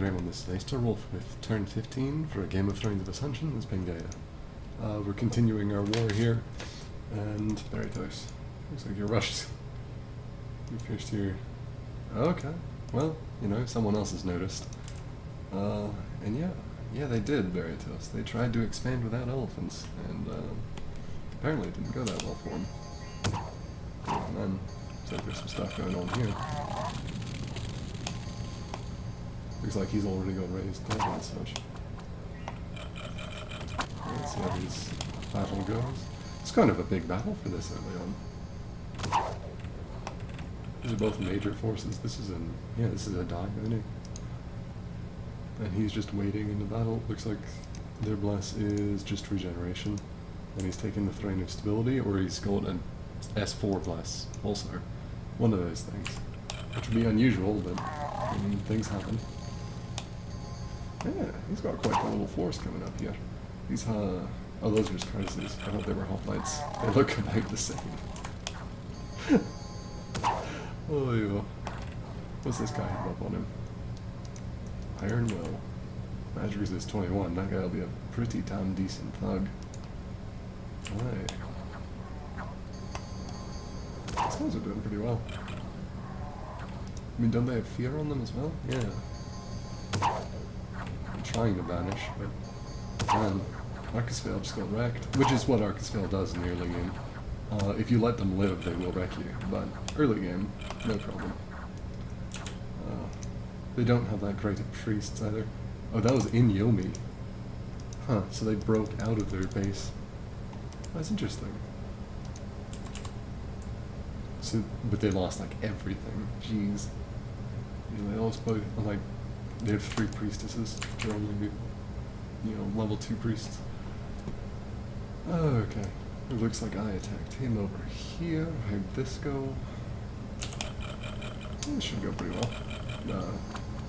everyone, this is Age Wolf with turn 15 for a Game of Thrones of Ascension. Age Pangea. We're continuing our war here, and Veritos. Looks like you're rushed. You finished here. Okay, well, you know, someone else has noticed. And yeah, they did, Veritos. They tried to expand without elephants, and apparently it didn't go that well for them. And then, so there's some stuff going on here. Looks like he's already got raised dead and such. Let's see how this battle goes. It's kind of a big battle for this early on. These are both major forces. This is a dive, isn't it? And he's just waiting in the battle. Looks like their bless is just regeneration. And he's taking the Throne of Stability, or he's got an S4 bless also. One of those things. Which would be unusual, but things happen. Yeah, he's got quite a little force coming up here. These, oh, those are just curses. I thought they were hoplites. They look about the same. Oh, yeah. What's this guy have up on him? Iron Will. Magic resist 21. That guy'll be a pretty damn decent thug. Alright. These guys are doing pretty well. I mean, don't they have fear on them as well? Yeah. I'm trying to vanish, but man, Arcus Vale just got wrecked. Which is what Arcus Vale does in the early game. If you let them live, they will wreck you. But early game, no problem. They don't have that great of priests either. Oh, that was in Yomi. Huh, so they broke out of their base. That's interesting. So, but they lost like everything. Jeez. They lost both, like, they have 3 priestesses. They're only, you know, level 2 priests. Okay. It looks like I attacked him over here. How'd this go? This should go pretty well.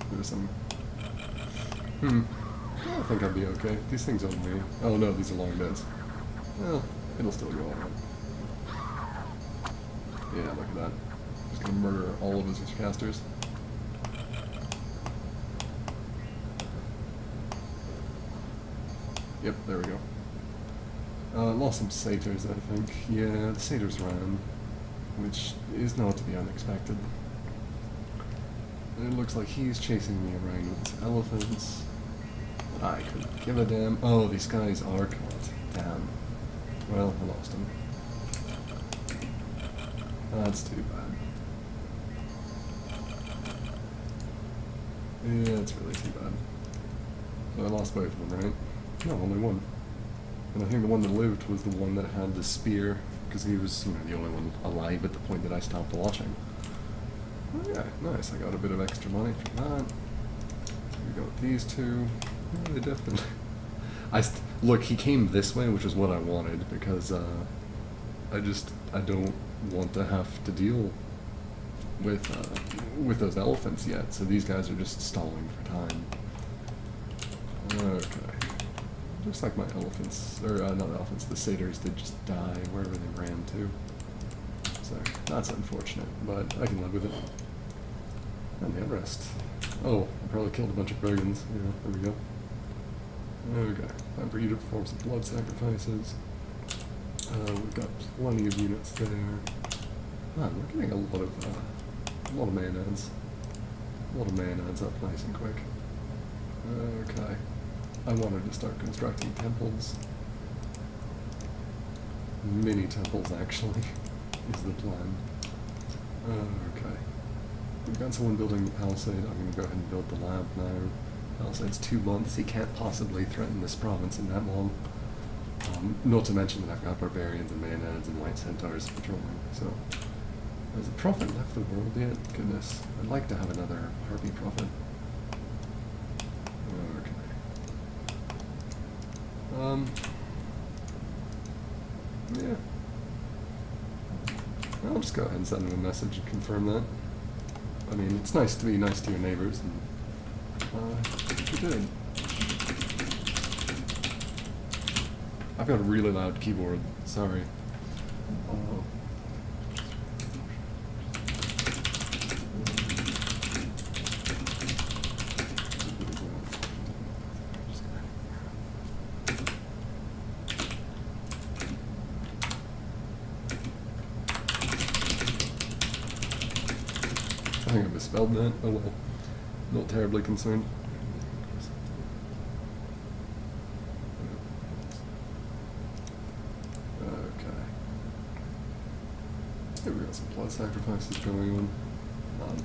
There's some... I think I'd be okay. These things only... Oh no, these are long beds. Well, it'll still go alright. Yeah, look at that. Just gonna murder all of his casters. Yep, there we go. Lost some satyrs, I think. Yeah, the satyrs ran, which is not to be unexpected. And it looks like he's chasing me around with his elephants. I couldn't give a damn. Oh, these guys are caught. Damn. Well, I lost him. That's too bad. Yeah, it's really too bad. So I lost both of them, right? No, only one. And I think the one that lived was the one that had the spear, because he was, you know, the only one alive at the point that I stopped watching. Oh yeah, nice. I got a bit of extra money from that. We go with these two. Yeah, they definitely... Look, he came this way, which is what I wanted, because I don't want to have to deal with those elephants yet, so these guys are just stalling for time. Okay. Looks like my elephants, or not elephants, the satyrs did just die wherever they ran to. So, that's unfortunate, but I can live with it. And the rest. Oh, I probably killed a bunch of brigands. Yeah, there we go. Okay, time for you to perform some blood sacrifices. We've got plenty of units there. Man, we're getting a lot of man-ads. A lot of man-ads up nice and quick. Okay. I wanted to start constructing temples. Mini temples, actually, is the plan. Okay. We've got someone building the palisade. I'm going to go ahead and build the lab now. Palisade's 2 months. He can't possibly threaten this province in that long. Not to mention that I've got barbarians and maenads and white centaurs patrolling. So, has a prophet left the world yet? Goodness. I'd like to have another harpy prophet. Yeah. I'll just go ahead and send him a message and confirm that. I mean, it's nice to be nice to your neighbors, and you did. I've got a really loud keyboard, sorry. dispelled that. Oh well. Not terribly concerned. Okay. Here we got some blood sacrifices going on.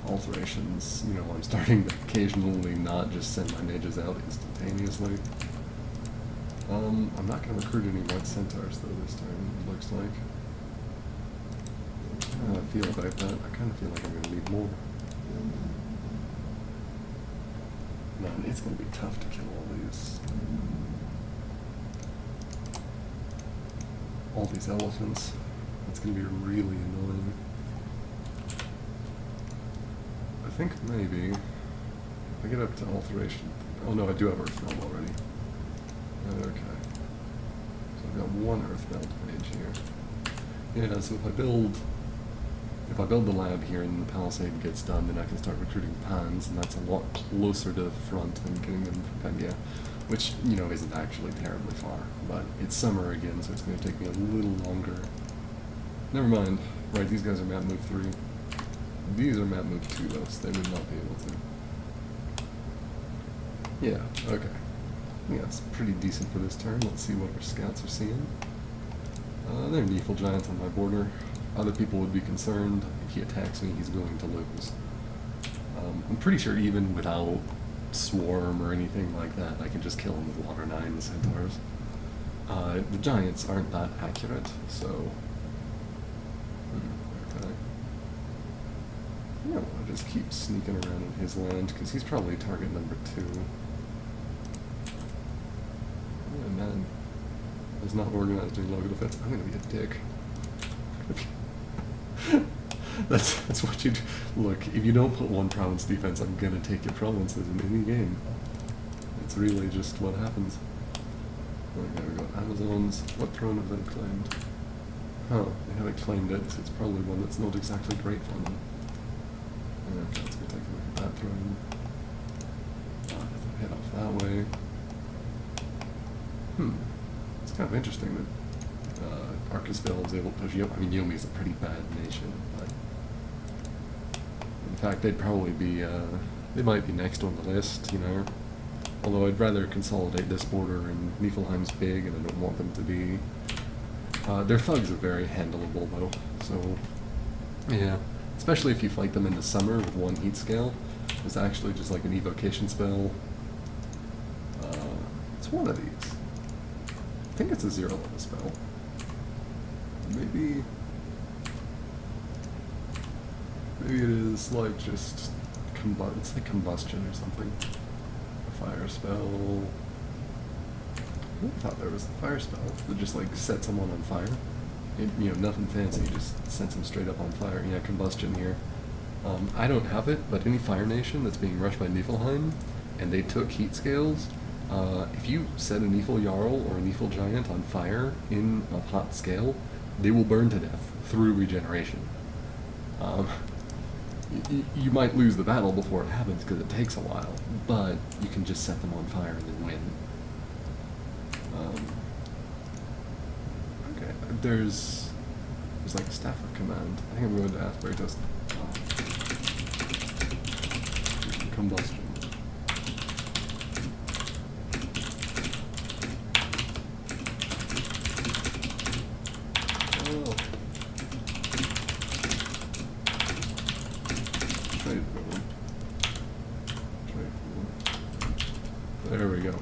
Alterations, you know, I'm starting to occasionally not just send my mages out instantaneously. I'm not going to recruit any white centaurs though this time, it looks like. How do I feel about that? I kind of feel like I'm going to need more. Man, it's going to be tough to kill all these elephants. It's going to be really annoying. I think maybe if I get up to alteration. Oh no, I do have earth melt already. Okay. So I've got one earth melt mage here. Yeah, so if I build the lab here and the palisade gets done, then I can start recruiting pans, and that's a lot closer to the front than getting them from Pangea, which, you know, isn't actually terribly far. But it's summer again, so it's going to take me a little longer. Never mind. Right, these guys are map move 3. These are map move 2 though, so they would not be able to. Yeah, okay. I think that's pretty decent for this turn. Let's see what our scouts are seeing. They're Nephil Giants on my border. Other people would be concerned. If he attacks me, he's going to lose. I'm pretty sure even without Swarm or anything like that, I can just kill him with Water 9 Centaurs. The Giants aren't that accurate, so... okay. Yeah, I'll just keep sneaking around in his land, because he's probably target number 2. Yeah, man. Has not organized any local defense. I'm gonna be a dick. That's what you do. Look, if you don't put one province defense, I'm gonna take your provinces in any game. It's really just what happens. Okay, we got Amazons. What throne have they claimed? Oh, they haven't claimed it, so it's probably one that's not exactly great for them. Okay, let's go take a look at that throne. Head off that way. It's kind of interesting that Arcusville is able to push you up. I mean, Yomi's a pretty bad nation, but in fact, they'd probably be, they might be next on the list, you know. Although I'd rather consolidate this border, and Niflheim's big, and I don't want them to be. Their thugs are very handleable, though, so yeah. Especially if you fight them in the summer with 1 heat scale. It's actually just like an evocation spell. It's one of these. I think it's a 0 level spell. Maybe it is like just it's like combustion or something. A fire spell. I thought there was a fire spell that just like set someone on fire. It, you know, nothing fancy, just sends them straight up on fire. Yeah, combustion here. I don't have it, but any Fire Nation that's being rushed by Niflheim, and they took heat scales, if you set a Nifl Jarl or a Nifl Giant on fire in a hot scale, they will burn to death through regeneration. You might lose the battle before it happens because it takes a while, but you can just set them on fire and then win. Okay, there's like a Staff of Command. I think I'm going to ask Bratos. Combustion. Oh. Trade for them. There we go.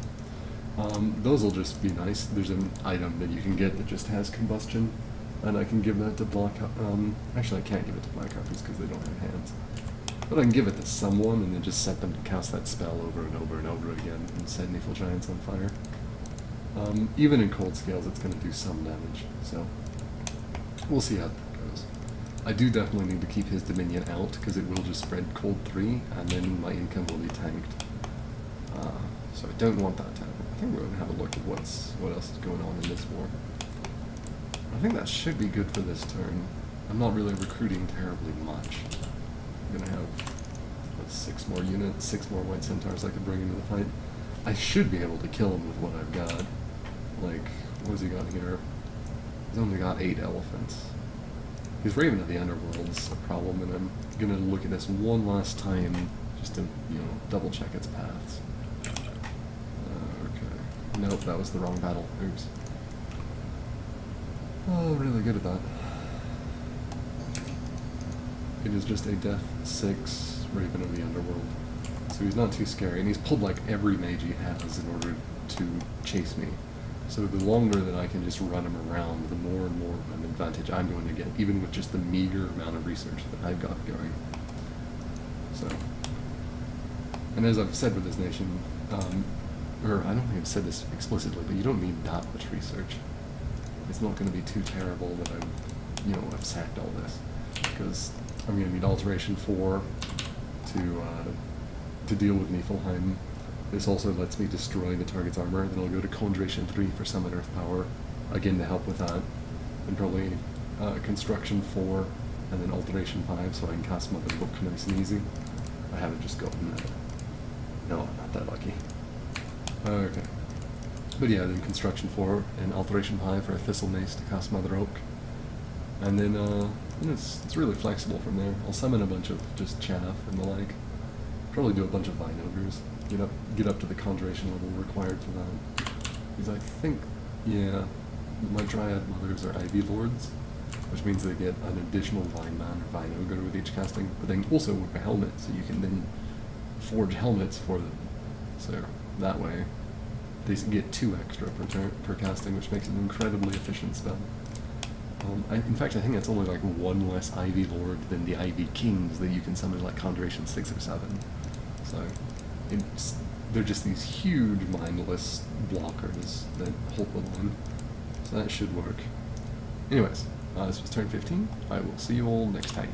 Those will just be nice. There's an item that you can get that just has combustion, and I can give that to Black. Actually, I can't give it to Black Harpies because they don't have hands. But I can give it to someone and then just set them to cast that spell over and over and over again and set Nifl Giants on fire. Even in cold scales, it's going to do some damage, so we'll see how that goes. I do definitely need to keep his Dominion out because it will just spread cold 3 and then my income will be tanked. So I don't want that to happen. I think we're going to have a look at what else is going on in this war. I think that should be good for this turn. I'm not really recruiting terribly much. I'm going to have 6 more units, 6 more White Centaurs I could bring into the fight. I should be able to kill him with what I've got. Like, what has he got here? He's only got 8 elephants. His Raven of the Underworld's a problem, and I'm gonna look at this one last time just to, you know, double check its paths. Okay. Nope, that was the wrong battle. Oops. Oh, really good at that. It is just a Death 6 Raven of the Underworld. So he's not too scary, and he's pulled like every mage he has in order to chase me. So the longer that I can just run him around, the more and more of an advantage I'm going to get, even with just the meager amount of research that I've got going. So, and as I've said with this nation, or I don't think I've said this explicitly, but you don't need that much research. It's not going to be too terrible that I've sacked all this, because I'm going to need Alteration 4 to deal with Niflheim. This also lets me destroy the target's armor. Then I'll go to Conjuration 3 for Summon Earth Power, again to help with that. And probably Construction 4, and then Alteration 5, so I can cast Mother Book nice and easy. I haven't just gotten that. No, I'm not that lucky. Okay. But yeah, then Construction 4 and Alteration 5 for a Thistle Mace to cast Mother Oak. And then, it's really flexible from there. I'll summon a bunch of just chaff and the like. Probably do a bunch of Vine Ogres. Get up to the Conjuration level required for that. Because I think, yeah, my Dryad Mothers are Ivy Lords, which means they get an additional Vine Man or Vine Ogre with each casting, but they also wear a helmet, so you can then forge helmets for them. So that way, they get 2 extra per casting, which makes it an incredibly efficient spell. In fact, I think it's only like 1 less Ivy Lord than the Ivy Kings that you can summon like Conjuration 6 or 7. So they're just these huge mindless blockers that hold the line. So that should work. Anyways, this was turn 15. I will see you all next time.